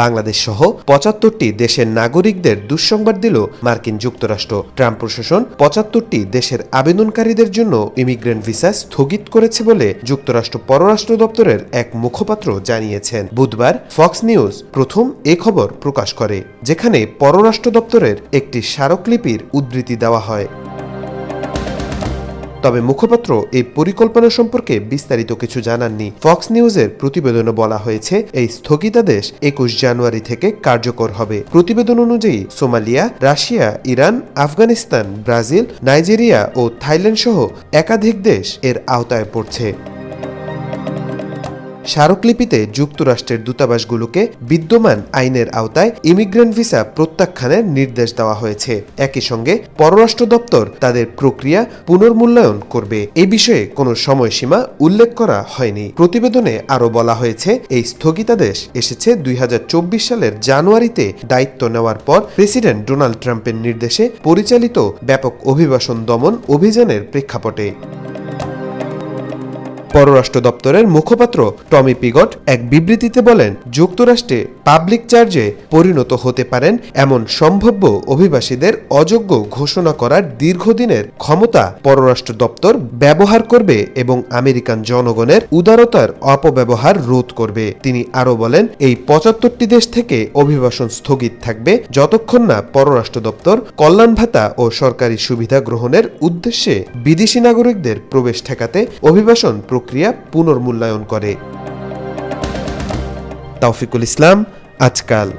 বাংলাদেশ সহ ৭৫টি দেশের নাগরিকদের দুঃসংবাদ দিল মার্কিন যুক্তরাষ্ট্র। ট্রাম্প প্রশাসন ৭৫টি দেশের আবেদনকারীদের জন্য ইমিগ্রেন্ট ভিসা স্থগিত করেছে বলে যুক্তরাষ্ট্র পররাষ্ট্র দপ্তরের এক মুখপাত্র জানিয়েছেন। বুধবার ফক্স নিউজ প্রথম এ খবর প্রকাশ করে, যেখানে পররাষ্ট্র দপ্তরের একটি স্মারকলিপির উদ্ধৃতি দেওয়া হয়। তবে মুখপাত্র এই পরিকল্পনা সম্পর্কে বিস্তারিত কিছু জানাননি। ফক্স নিউজের প্রতিবেদনে বলা হয়েছে, এই স্থগিতাদেশ ২১ জানুয়ারি থেকে কার্যকর হবে। প্রতিবেদন অনুযায়ী Somalia, Russia, Iran, Afghanistan, Brazil, Nigeria ও থাইল্যান্ড সহ একাধিক দেশ এর আওতায় পড়ছে। স্মারকলিপিতে যুক্তরাষ্ট্রের দূতাবাসগুলোকে বিদ্যমান আইনের আওতায় ইমিগ্রেন্ট ভিসা প্রত্যাখ্যানের নির্দেশ দেওয়া হয়েছে। একই সঙ্গে পররাষ্ট্র দপ্তর তাদের প্রক্রিয়া পুনর্মূল্যায়ন করবে। এই বিষয়ে কোনো সময়সীমা উল্লেখ করা হয়নি। প্রতিবেদনে আরও বলা হয়েছে, এই স্থগিতাদেশ এসেছে ২০২৪ সালের জানুয়ারিতে দায়িত্ব নেওয়ার পর প্রেসিডেন্ট ডোনাল্ড ট্রাম্পের নির্দেশে পরিচালিত ব্যাপক অভিবাসন দমন অভিযানের প্রেক্ষাপটে। পররাষ্ট্র দপ্তরের মুখপাত্র টমি পিগট এক বিবৃতিতে বলেন, যুক্তরাষ্ট্রে পাবলিক চার্জে পরিণত হতে পারেন এমন সম্ভাব্য অভিবাসীদের অযোগ্য ঘোষণা করার দীর্ঘদিনের ক্ষমতা পররাষ্ট্র দপ্তর ব্যবহার করবে এবং আমেরিকান জনগণের উদারতার অপব্যবহার রোধ করবে। তিনি আরও বলেন, এই ৭৫টি দেশ থেকে অভিবাসন স্থগিত থাকবে যতক্ষণ না পররাষ্ট্র দপ্তর কল্যাণ ভাতা ও সরকারি সুবিধা গ্রহণের উদ্দেশ্যে বিদেশি নাগরিকদের প্রবেশ ঠেকাতে অভিবাসন প্রক্রিয়া পুনর্মূল্যায়ন করে। তাওফিকুল ইসলাম, আজকাল।